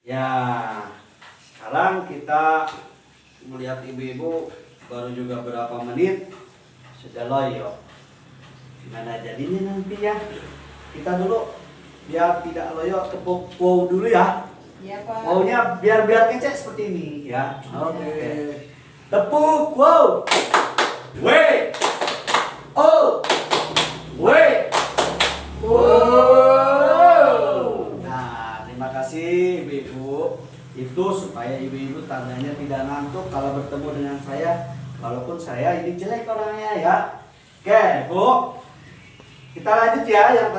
Ya, sekarang kita melihat ibu-ibu baru juga berapa menit sudah loyo. Gimana jadinya nanti ya? Kita dulu biar tidak loyo tepuk wow dulu ya. Iya, Pak. Wownya biar kecek seperti ini ya. Oke. Tepuk wow. Weh. Oh. Weh. Wow. Nah, terima kasih ibu-ibu. Itu supaya ibu-ibu tandanya tidak ngantuk kalau bertemu dengan saya. Walaupun saya ini jelek orangnya ya. Oke, Bu. Kita lanjut ya yang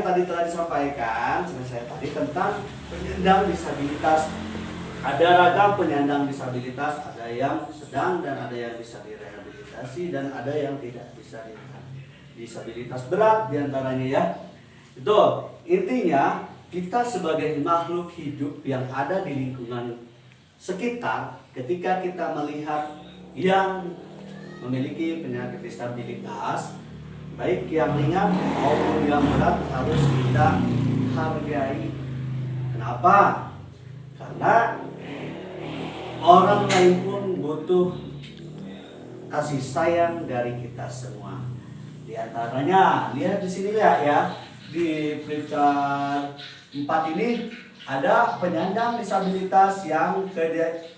tadi telah disampaikan sama saya tadi tentang penyandang disabilitas. Ada ragam penyandang disabilitas, ada yang sedang dan ada yang bisa direhabilitasi dan ada yang tidak bisa direhabilitasi. Disabilitas berat diantaranya ya. Itu intinya kita sebagai makhluk hidup yang ada di lingkungan sekitar, ketika kita melihat yang memiliki penyakit disabilitas, baik yang ringan maupun yang berat, harus kita hargai. Kenapa? Karena orang lain pun butuh kasih sayang dari kita semua. Di antaranya, lihat di sini ya, di flipchart 4 ini ada penyandang disabilitas yang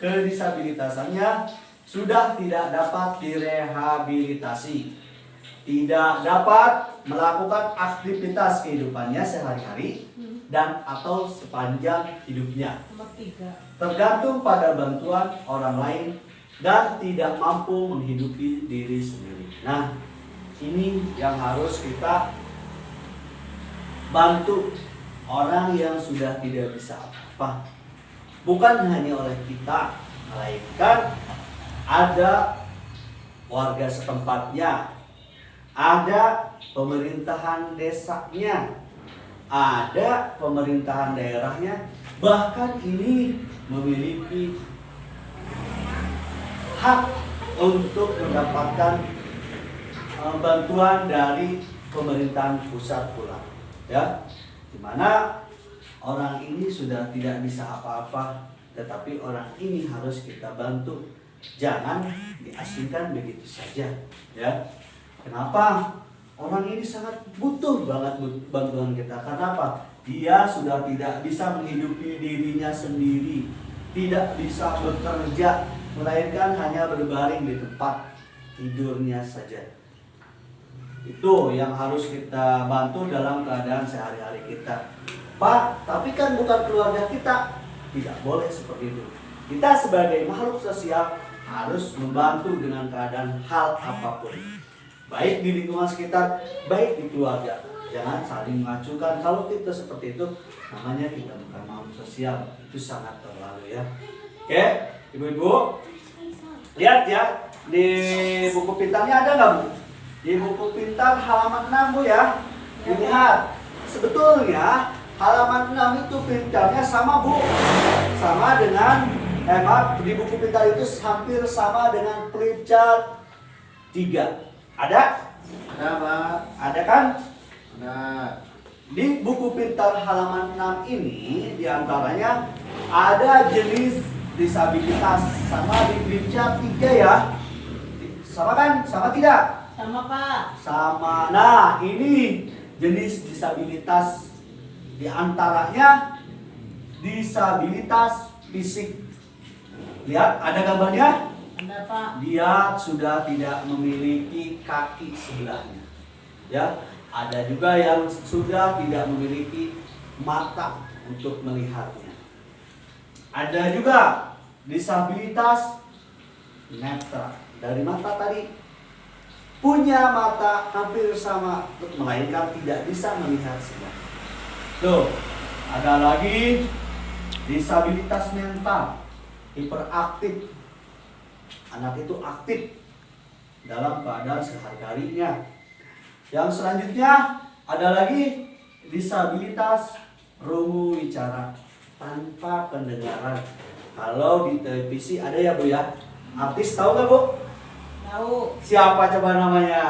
kedisabilitasannya sudah tidak dapat direhabilitasi, tidak dapat melakukan aktivitas kehidupannya sehari-hari dan atau sepanjang hidupnya, tergantung pada bantuan orang lain dan tidak mampu menghidupi diri sendiri. Nah, ini yang harus kita bantu orang yang sudah tidak bisa apa-apa. Bukan hanya oleh kita, melainkan ada warga setempatnya, ada pemerintahan desanya, ada pemerintahan daerahnya, bahkan ini memiliki hak untuk mendapatkan bantuan dari pemerintahan pusat pula, ya, dimana orang ini sudah tidak bisa apa-apa, tetapi orang ini harus kita bantu, jangan diasingkan begitu saja, ya. Kenapa? Orang ini sangat butuh banget bantuan kita. Karena apa? Dia sudah tidak bisa menghidupi dirinya sendiri, tidak bisa bekerja, melainkan hanya berbaring di tempat tidurnya saja. Itu yang harus kita bantu dalam keadaan sehari-hari kita. Pak, tapi kan bukan keluarga kita. Tidak boleh seperti itu. Kita sebagai makhluk sosial harus membantu dengan keadaan hal apapun, baik di lingkungan sekitar, baik di keluarga. Jangan saling mengacukan. Kalau kita seperti itu, namanya kita bukan makhluk sosial. Itu sangat terlalu ya. Oke, ibu-ibu, lihat ya, di buku pintarnya ada nggak, Bu? Di buku pintar halaman 6, Bu ya. Dilihat, sebetulnya halaman 6 itu pintarnya sama, Bu. Sama dengan, maaf, di buku pintar itu hampir sama dengan flipchart 3. Ada? Ada, Pak. Ada kan? Ada. Di buku pintar halaman 6 ini diantaranya ada jenis disabilitas, sama di flipchart 3 ya. Sama kan? Sama tidak? Sama, Pak. Sama. Nah, ini jenis disabilitas, diantaranya disabilitas fisik. Lihat, ada gambarnya? Ada, Pak. Dia sudah tidak memiliki kaki sebelahnya. Ya, ada juga yang sudah tidak memiliki mata untuk melihatnya. Ada juga disabilitas netra. Dari mata tadi, punya mata hampir sama, melainkan tidak bisa melihat semua. Tuh, ada lagi disabilitas mental, hiperaktif. Anak itu aktif dalam keadaan sehari-harinya. Yang selanjutnya ada lagi disabilitas rungu wicara, tanpa pendengaran. Kalau di televisi ada ya, Bu ya. Artis tahu nggak, Bu? Tahu. Siapa coba namanya?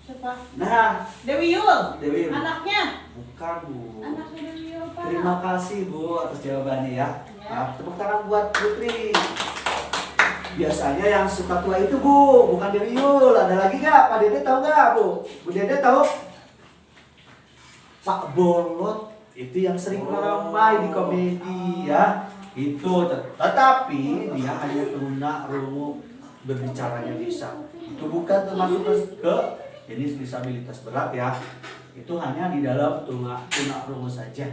Siapa? Nah, Dewi Yul. Dewi Yul. Anaknya. Bukan, Bu. Anaknya Dewi Yul, Terima kasih Bu atas jawabannya ya. Nah, tepuk tangan buat Putri. Biasanya yang suka tua itu Bu, bukan dari Yul. Ada lagi nggak? Pak Dede tahu nggak Bu? Bu Dede tahu? Pak Bolot itu yang sering ramai di komedi ya. Itu tetapi dia hanya tuna rungu berbicaranya bisa. Itu bukan termasuk ke jenis disabilitas berat ya. Itu hanya di dalam tuna rungu saja.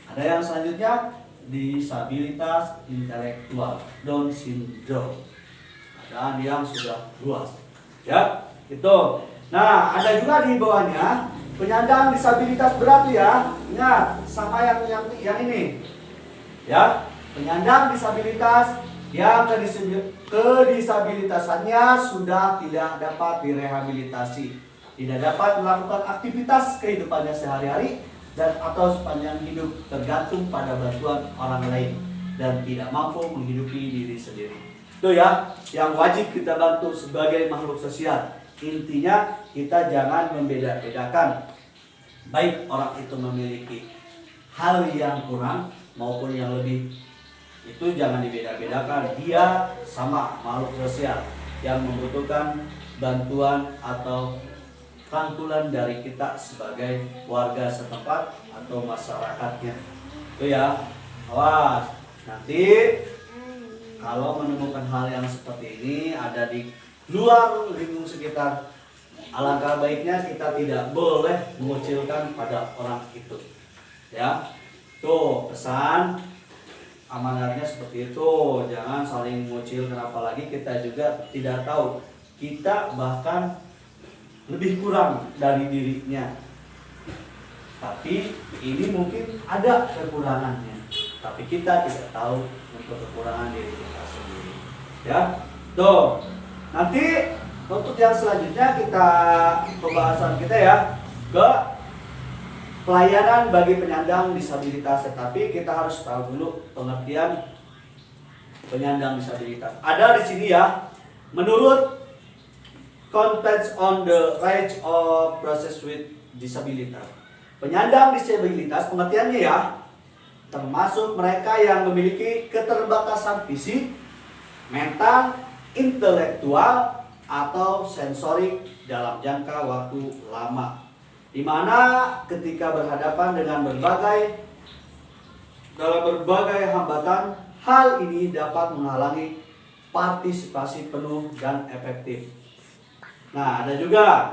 Ada yang selanjutnya disabilitas intelektual Down syndrome. Ada yang sudah luas. Ya, itu. Nah, ada juga di bawahnya penyandang disabilitas berat ya. Ingat, sama yang ini. Ya, penyandang disabilitas yang kedisabilitasannya sudah tidak dapat direhabilitasi, tidak dapat melakukan aktivitas kehidupannya sehari-hari dan atau sepanjang hidup tergantung pada bantuan orang lain dan tidak mampu menghidupi diri sendiri. Itu ya, yang wajib kita bantu sebagai makhluk sosial. Intinya kita jangan membeda-bedakan, baik orang itu memiliki hal yang kurang maupun yang lebih. Itu jangan dibeda-bedakan. Dia sama makhluk sosial yang membutuhkan bantuan atau rangkulan dari kita sebagai warga setempat atau masyarakatnya. Itu ya. Awas, nanti kalau menemukan hal yang seperti ini ada di luar lingkungan sekitar, alangkah baiknya kita tidak boleh mengucilkan pada orang itu. Ya. Tuh, pesan amanatnya seperti itu, jangan saling mengucilkan, apalagi kita juga tidak tahu, kita bahkan lebih kurang dari dirinya, tapi ini mungkin ada kekurangannya, tapi kita tidak tahu untuk kekurangan diri kita sendiri. Ya, tuh. Nanti untuk yang selanjutnya kita pembahasan kita ya ke pelayanan bagi penyandang disabilitas, tetapi kita harus tahu dulu pengertian penyandang disabilitas. Ada di sini ya, menurut Conference on the Rights of Persons with Disabilities. Penyandang disabilitas pengertiannya ya, termasuk mereka yang memiliki keterbatasan fisik, mental, intelektual, atau sensorik dalam jangka waktu lama, di mana ketika berhadapan dengan berbagai hambatan, hal ini dapat menghalangi partisipasi penuh dan efektif. Nah, ada juga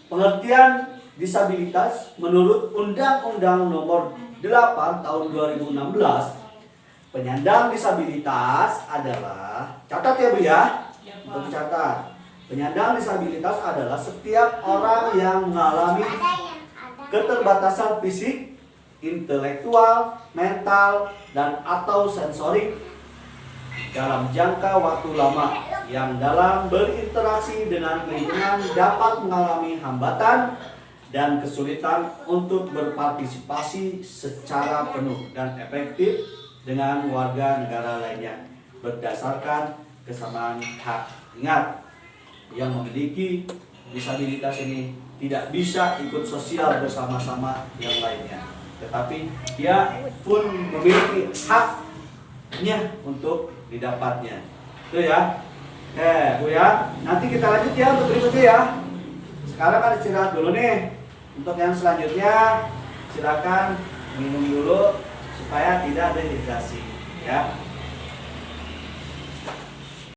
pengertian disabilitas menurut Undang-Undang Nomor 8 Tahun 2016. Penyandang disabilitas adalah, catat ya Bu ya, untuk catat. Penyandang disabilitas adalah setiap orang yang mengalami keterbatasan fisik, intelektual, mental, dan atau sensorik dalam jangka waktu lama yang dalam berinteraksi dengan lingkungan dapat mengalami hambatan dan kesulitan untuk berpartisipasi secara penuh dan efektif dengan warga negara lainnya berdasarkan kesamaan hak. Ingat, yang memiliki disabilitas ini tidak bisa ikut sosial bersama-sama yang lainnya, tetapi dia pun memiliki haknya untuk didapatnya. Itu ya. Bu ya. Nanti kita lanjut ya untuk berikutnya ya. Sekarang kan istirahat dulu nih. Untuk yang selanjutnya silakan minum dulu supaya tidak dehidrasi ya.